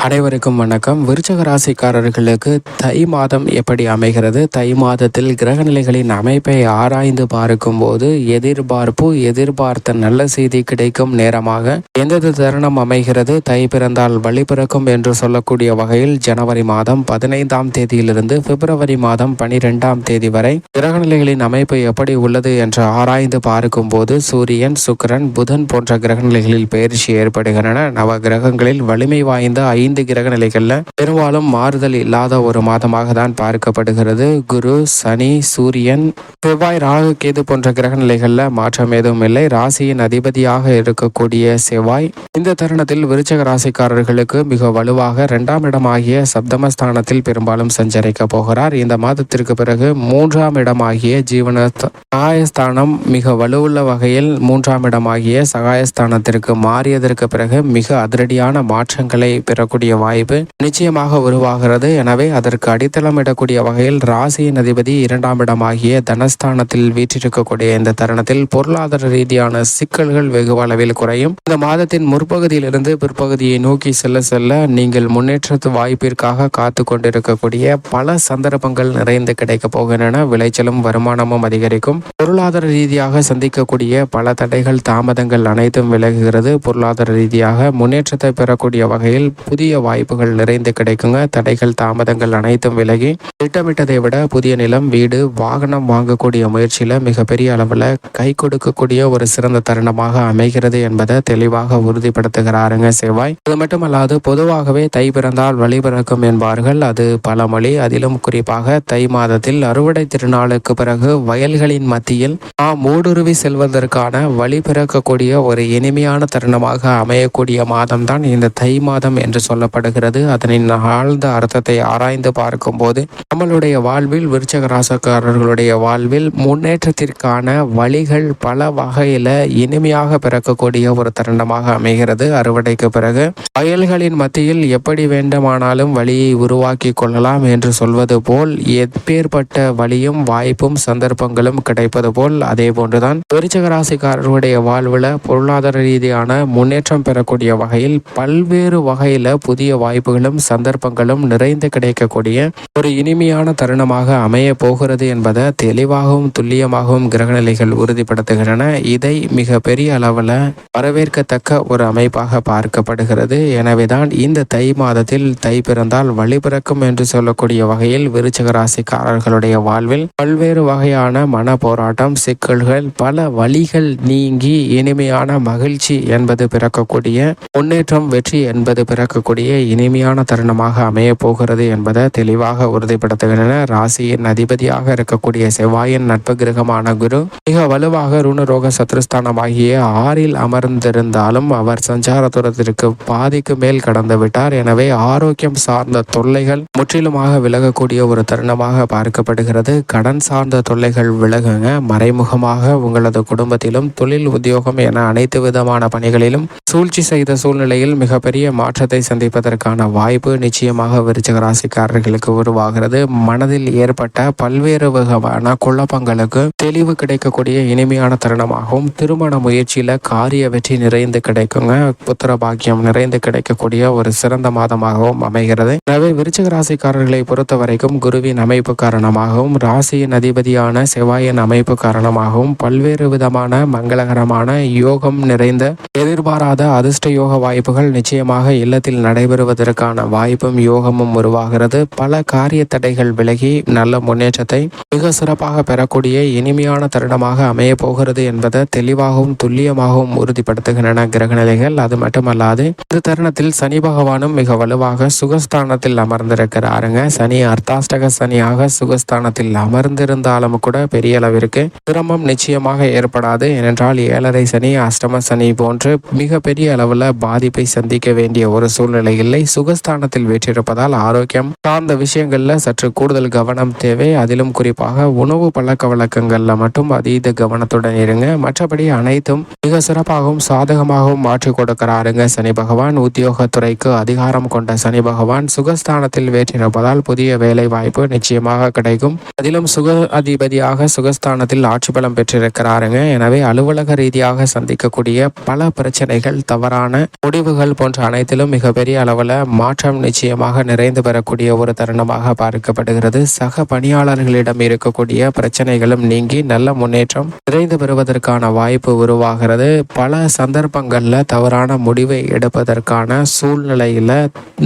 அனைவருக்கும் வணக்கம். விருச்சக ராசிக்காரர்களுக்கு தை மாதம் எப்படி அமைகிறது? தை மாதத்தில் கிரகநிலைகளின் அமைப்பை ஆராய்ந்து பார்க்கும் போது எதிர்பார்த்த நல்ல செய்தி கிடைக்கும் நேரமாக எந்தெந்த தருணம் அமைகிறது? தை பிறந்தால் வழி பிறக்கும் என்று சொல்லக்கூடிய வகையில் ஜனவரி மாதம் 15ஆம் தேதியிலிருந்து பிப்ரவரி மாதம் 12ஆம் தேதி வரை கிரகநிலைகளின் அமைப்பு எப்படி உள்ளது என்று ஆராய்ந்து பார்க்கும் போது சூரியன், சுக்கிரன், புதன் போன்ற கிரகநிலைகளில் பயிற்சி ஏற்படுகின்றன. நவ கிரகங்களில் வலிமை வாய்ந்த 5 கிரக நிலைகள்ல பெரும்பாலும் மாறுதல் இல்லாத ஒரு மாதமாக தான் பார்க்கப்படுகிறது. குரு, சனி, சூரியன், செவ்வாய், ராகு, கேது போன்ற கிரக நிலைகள்ல மாற்றம் எதுவும் இல்லை. ராசியின் அதிபதியாக இருக்கக்கூடிய செவ்வாய் இந்த தருணத்தில் விருச்சக ராசிக்காரர்களுக்கு மிக வலுவாக 2ஆம் இடமாகிய சப்தமஸ்தானத்தில் பெரும்பாலும் சஞ்சரிக்க போகிறார். இந்த மாதத்திற்கு பிறகு 3ஆம் இடமாகிய ஜீவன சகாயஸ்தானம் மிக வலுவுள்ள வகையில் 3ஆம் இடமாகிய சகாயஸ்தானத்திற்கு மாறியதற்கு பிறகு மிக அதிரடியான மாற்றங்களை பெறக்கூடிய வாய்ப்பு நிச்சயமாக உருவாகிறது. எனவே அதற்கு அடித்தளமிடக்கூடிய வகையில் ராசியின் அதிபதி 2ஆம் இடமாகிய தனஸ்தானத்தில் வீற்றிருக்கக்கூடிய இந்த தருணத்தில் பொருளாதார ரீதியான சிக்கல்கள் வெகு அளவில் குறையும். இந்த மாதத்தின் முற்பகுதியிலிருந்து பிற்பகுதியை நோக்கி செல்ல நீங்கள் முன்னேற்றத்து வாய்ப்பிற்காக காத்து கொண்டிருக்கக்கூடிய பல சந்தர்ப்பங்கள் நிறைந்து கிடைக்க போகின்றன. விளைச்சலும் வருமானமும் அதிகரிக்கும். பொருளாதார ரீதியாக சந்திக்கக்கூடிய பல தடைகள், தாமதங்கள் அனைத்தும் விலகுகிறது. பொருளாதார ரீதியாக முன்னேற்றத்தை பெறக்கூடிய வகையில் புதிய வாய்ப்புகள் நிறைந்து கிடைக்குங்க. தடைகள், தாமதங்கள் அனைத்தும் விலகி திட்டமிட்டதை விட புதிய நிலம், வீடு, வாகனம் வாங்கக்கூடிய முயற்சியில மிகப்பெரிய அளவில் கை கொடுக்கக்கூடிய ஒரு சிறந்த தருணமாக அமைகிறது என்பதை தெளிவாக உறுதிப்படுத்துகிறாருங்க செவ்வாய். அது மட்டுமல்லாது பொதுவாகவே தை பிறந்தால் வழி பிறக்கும் என்பார்கள். அது பழமொழி. அதிலும் குறிப்பாக தை மாதத்தில் அறுவடை திருநாளுக்கு பிறகு வயல்களின் மத்தியில் நாம் ஊடுருவி செல்வதற்கான வழி பிறக்கக்கூடிய ஒரு இனிமையான தருணமாக அமையக்கூடிய மாதம் தான் இந்த தை மாதம் என்று சொல்லப்படுகிறது. அதனின் ஆழ்ந்த அர்த்தத்தை ஆராய்ந்து பார்க்கும் போது நம்மளுடைய வாழ்வில், விருச்சக ராசிக்காரர்களுடைய வாழ்வில் முன்னேற்றத்திற்கான வழிகள் பல வகையில இனிமையாக பிறக்கக்கூடிய ஒரு தருணமாக அமைகிறது. அறுவடைக்கு பிறகு வயல்களின் மத்தியில் எப்படி வேண்டுமானாலும் வழியை உருவாக்கி கொள்ளலாம் என்று சொல்வது போல் எப்பேற்பட்ட வழியும் வாய்ப்பும் சந்தர்ப்பங்களும் கிடைப்பது போல் அதே போன்றுதான் விருச்சக ராசிக்காரர்களுடைய வாழ்வில் பொருளாதார ரீதியான முன்னேற்றம் பெறக்கூடிய வகையில் பல்வேறு வகையில புதிய வாய்ப்புகளும் சந்தர்ப்பங்களும் நிறைந்து கிடைக்கக்கூடிய ஒரு இனிமையான தருணமாக அமைய போகிறது என்பதை தெளிவாகவும் துல்லியமாகவும் கிரகநிலைகள் உறுதிப்படுத்துகின்றன. இதை மிக பெரிய அளவில் வரவேற்கத்தக்க ஒரு அமைப்பாக பார்க்கப்படுகிறது. எனவேதான் இந்த தை மாதத்தில் தை பிறந்தால் வழி பிறக்கும் என்று சொல்லக்கூடிய வகையில் விருச்சக ராசிக்காரர்களுடைய வாழ்வில் பல்வேறு வகையான மன போராட்டம், சிக்கல்கள், பல வழிகள் நீங்கி இனிமையான மகிழ்ச்சி என்பது பிறக்கக்கூடிய முன்னேற்றம், வெற்றி என்பது பிறக்கக்கூடிய இனிமையான தருணமாக அமைய போகிறது என்பதை தெளிவாக உறுதிப்படுத்துகின்றன. ராசியின் அதிபதியாக இருக்கக்கூடிய செவ்வாயின் நட்பு கிரகமான குரு மிக வலுவாக ருணரோக சத்ருஸ்தானமாகிய 6ல் அமர்ந்திருந்தாலும் அவர் சஞ்சார தூரத்திற்கு பாதிக்கு மேல் கடந்து விட்டார். எனவே ஆரோக்கியம் சார்ந்த தொல்லைகள் முற்றிலுமாக விலகக்கூடிய ஒரு தருணமாக பார்க்கப்படுகிறது. கடன் சார்ந்த தொல்லைகள் விலகுங்க. மறைமுகமாக உங்களது குடும்பத்திலும் தொழில், உத்தியோகம் என அனைத்து விதமான பணிகளிலும் சூழ்ச்சி செய்த சூழ்நிலையில் மிகப்பெரிய மாற்றத்தை சந்திப்பதற்கான வாய்ப்பு நிச்சயமாக விருச்சக ராசிக்காரர்களுக்கு உருவாகிறது. மனதில் ஏற்பட்ட பல்வேறு வகையான குழப்பங்களுக்கு தெளிவு கிடைக்கக்கூடிய இனிமையான தருணமாகவும், திருமண முயற்சியில காரிய வெற்றி நிறைந்து கிடைக்குங்க. புத்திர பாக்கியம் நிறைந்து கிடைக்கக்கூடிய ஒரு சிறந்த மாதமாகவும் அமைகிறது. எனவே விருச்சக ராசிக்காரர்களை பொறுத்த வரைக்கும் குருவின் அமைப்பு காரணமாகவும், ராசியின் அதிபதியான செவ்வாயின் அமைப்பு காரணமாகவும் பல்வேறு விதமான மங்களகரமான யோகம் நிறைந்த எதிர்பாராத அதிர்ஷ்ட யோக வாய்ப்புகள் நிச்சயமாக இல்லத்தில் நடைபெறுவதற்கான வாய்ப்பும் யோகமும் உருவாகிறது. பல காரிய தடைகள் விலகி நல்ல முன்னேற்றத்தை மிக சிறப்பாக பெறக்கூடிய இனிமையான தருணமாக அமைய போகிறது என்பதை தெளிவாகவும் துல்லியமாகவும் உறுதிப்படுத்துகின்றன கிரகநிலைகள். அது மட்டுமல்லாது இந்த தருணத்தில் சனி பகவானும் மிக வலுவாக சுகஸ்தானத்தில் அமர்ந்திருக்கிறாருங்க. சனி அர்த்தாஷ்டக சனியாக சுகஸ்தானத்தில் அமர்ந்திருந்தாலும் கூட பெரிய அளவிற்கு சிரமம் நிச்சயமாக ஏற்படாது. ஏனென்றால் 7.5 சனி, அஷ்டம சனி போன்று மிக பெரிய அளவில் பாதிப்பை சந்திக்க வேண்டிய ஒரு சூழ்நிலை இல்லை. சுகஸ்தானத்தில் வீற்றிருப்பதால் ஆரோக்கியம் சார்ந்த விஷயங்கள்ல சற்று கூடுதல் கவனம் தேவை. அதிலும் குறிப்பாக உணவு பழக்க வழக்கங்கள்ல மட்டும் அதீத கவனத்துடன் இருங்க. மற்றபடி அனைத்தும் மிக சிறப்பாகவும் சாதகமாகவும் மாற்றி கொடுக்கிறாருங்க சனி பகவான். உத்தியோகத்துறைக்கு அதிகாரம் கொண்ட சனி பகவான் சுகஸ்தானத்தில் வீற்றிருப்பதால் புதிய வேலை வாய்ப்பு நிச்சயமாக கிடைக்கும். அதிலும் சுக அதிபதியாக சுகஸ்தானத்தில் ஆட்சி பலம் பெற்றிருக்கிறாருங்க. எனவே அலுவலக ரீதியாக சந்திக்கக்கூடிய பல பிரச்சனைகள், தவறான முடிவுகள் போன்ற அனைத்திலும் மிகப்பெரிய மிகப்பெரிய அளவில் மாற்றம் நிச்சயமாக நிறைந்து பெறக்கூடிய ஒரு தருணமாக பார்க்கப்படுகிறது. சக பணியாளர்களிடம் இருக்கக்கூடிய பிரச்சனைகளும் நீங்கி நல்ல முன்னேற்றம் நிறைந்து பெறுவதற்கான வாய்ப்பு உருவாகிறது. பல சந்தர்ப்பங்களில் தவறான முடிவை எடுப்பதற்கான சூழ்நிலையில்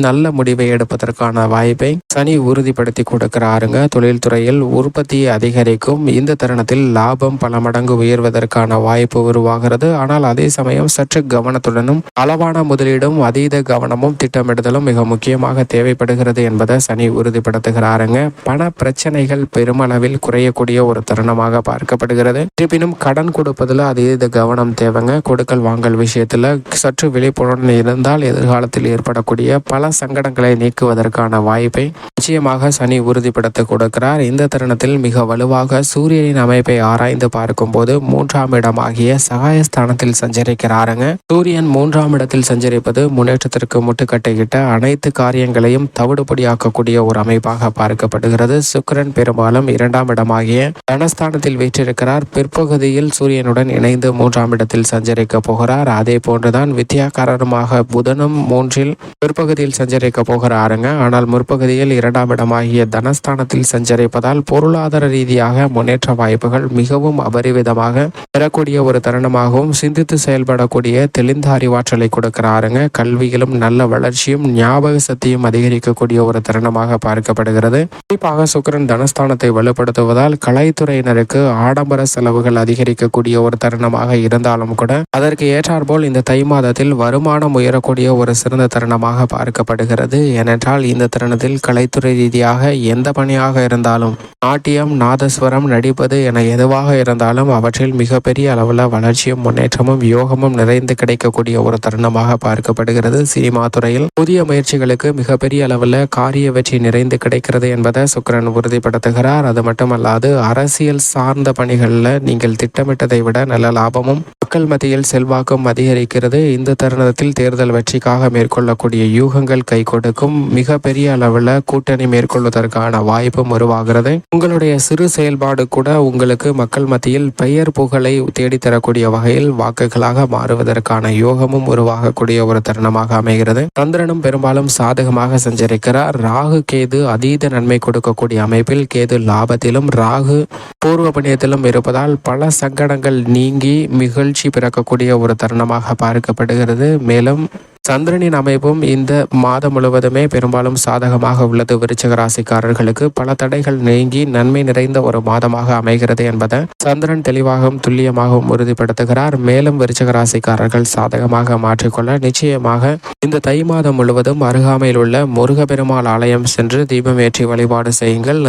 நல்ல முடிவை எடுப்பதற்கான வாய்ப்பை சனி உறுதிப்படுத்தி கொடுக்கிறாருங்க. தொழில்துறையில் உற்பத்தியை அதிகரிக்கும். இந்த தருணத்தில் லாபம் பல மடங்கு உயர்வதற்கான வாய்ப்பு உருவாகிறது. ஆனால் அதே சமயம் சற்று கவனத்துடனும் அளவான முதலீடும் அதீத கவனமும் திட்டமிடுதலும் மிக முக்கியமாக தேவைப்படுகிறது என்பதை சனி உறுதிப்படுத்துகிறாருங்க. பண பிரச்சனைகள் பெருமளவில் குறையக்கூடிய ஒரு தருணமாக பார்க்கப்படுகிறது. இருப்பினும் கடன் கொடுப்பதில் அதீத கவனம் தேவைங்க. கொடுக்கல் வாங்கல் விஷயத்தில் சற்று விழிப்புணர்வு இருந்தால் எதிர்காலத்தில் ஏற்படக்கூடிய பல சங்கடங்களை நீக்குவதற்கான வாய்ப்பை நிச்சயமாக சனி உறுதிப்படுத்த கொடுக்கிறார். இந்த தருணத்தில் மிக வலுவாக சூரியனின் அமைப்பை ஆராய்ந்து பார்க்கும் போது 3ஆம் இடமாகிய சகாயஸ்தானத்தில் சஞ்சரிக்கிறாருங்க. சூரியன் 3ஆம் இடத்தில் சஞ்சரிப்பது முன்னேற்றத்திற்கு முட்டுக்கட்டையிட்ட அனைத்து காரியங்களையும் தவிடுபடியாக்கக்கூடிய ஒரு அமைப்பாக பார்க்கப்படுகிறது. சுக்கிரன் பெரும்பாலும் 2ஆம் இடமாகிய தனஸ்தானத்தில் வீற்றிருக்கிறார். பிற்பகுதியில் சூரியனுடன் இணைந்து 3ஆம் இடத்தில் சஞ்சரிக்க போகிறார். அதே போன்றுதான் வித்தியாகாரமாக புதனும் 3இல் பிற்பகுதியில் சஞ்சரிக்க போகிறாருங்க. ஆனால் முற்பகுதியில் 2ஆம் இடமாகிய தனஸ்தானத்தில் சஞ்சரிப்பதால் பொருளாதார ரீதியாக முன்னேற்ற வாய்ப்புகள் மிகவும் அபரிவிதமாக பெறக்கூடிய ஒரு தருணமாகவும் சிந்தித்து செயல்படக்கூடிய தெளிந்த அறிவாற்றலை கொடுக்கிறாருங்க. கல்வியிலும் நல்ல வளர்ச்சியும் ஞாபக சக்தியும் அதிகரிக்கக்கூடிய ஒரு தருணமாக பார்க்கப்படுகிறது. குறிப்பாக சுக்கிரன் தனஸ்தானத்தை வலுப்படுத்துவதால் கலைத்துறையினருக்கு ஆடம்பர செலவுகள் அதிகரிக்கக்கூடிய ஒரு தருணமாக இருந்தாலும் கூட அதற்கு ஏற்றாற்போல் இந்த தை மாதத்தில் வருமானம் உயரக்கூடிய ஒரு சிறந்த தருணமாக பார்க்கப்படுகிறது. ஏனென்றால் இந்த தருணத்தில் கலைத்துறை ரீதியாக எந்த பணியாக இருந்தாலும் நாட்டியம், நாதஸ்வரம், நடிப்பது என எதுவாக இருந்தாலும் அவற்றில் மிகப்பெரிய அளவில் வளர்ச்சியும் முன்னேற்றமும் யோகமும் நிறைந்து கிடைக்கக்கூடிய ஒரு தருணமாக பார்க்கப்படுகிறது. சினிமா துறையில் புதிய முயற்சிகளுக்கு மிகப்பெரிய அளவில் காரிய வெற்றி நிறைந்து கிடைக்கிறது என்பதை சுக்கிரன் உறுதிப்படுத்துகிறார். அது மட்டுமல்லாது அரசியல் சார்ந்த பணிகளில் நீங்கள் திட்டமிட்டதை விட நல்ல லாபமும் மக்கள் மத்தியில் செல்வாக்கும் அதிகரிக்கிறது. இந்த தருணத்தில் தேர்தல் வெற்றிக்காக மேற்கொள்ளக்கூடிய யூகங்கள் கை கொடுக்கும். மிக பெரிய அளவில் கூட்டணி மேற்கொள்வதற்கான வாய்ப்பும் உருவாகிறது. உங்களுடைய சிறு செயல்பாடு கூட உங்களுக்கு மக்கள் மத்தியில் பெயர் புகழை தேடித்தரக்கூடிய வகையில் வாக்குகளாக மாறுவதற்கான யோகமும் உருவாகக்கூடிய ஒரு தருணமாக அமைகிறது. சந்திரனும் பெரும்பாலும் சாதகமாக சஞ்சரிக்கிறார். ராகு கேது அதீத நன்மை கொடுக்கக்கூடிய அமைப்பில் கேது லாபத்திலும் ராகு பூர்வ புண்ணியத்திலும் இருப்பதால் பல சங்கடங்கள் நீங்கி மகிழ்ச்சி பிறக்கக்கூடிய ஒரு தருணமாக பார்க்கப்படுகிறது. மேலும் சந்திரனின் அமைப்பும் இந்த மாதம் முழுவதுமே பெரும்பாலும் சாதகமாக உள்ளது. விருச்சிக ராசிக்காரர்களுக்கு பல தடைகள் நீங்கி நன்மை நிறைந்த ஒரு மாதமாக அமைகிறது என்பதை சந்திரன் தெளிவாகவும் துல்லியமாகவும் உறுதிப்படுத்துகிறார். மேலும் விருச்சிக ராசிக்காரர்கள் சாதகமாக மாற்றிக்கொள்ள நிச்சயமாக இந்த தை மாதம் முழுவதும் அருகாமையில் உள்ள முருகப்பெருமாள் ஆலயம் சென்று தீபம் ஏற்றி வழிபாடு செய்யுங்கள்.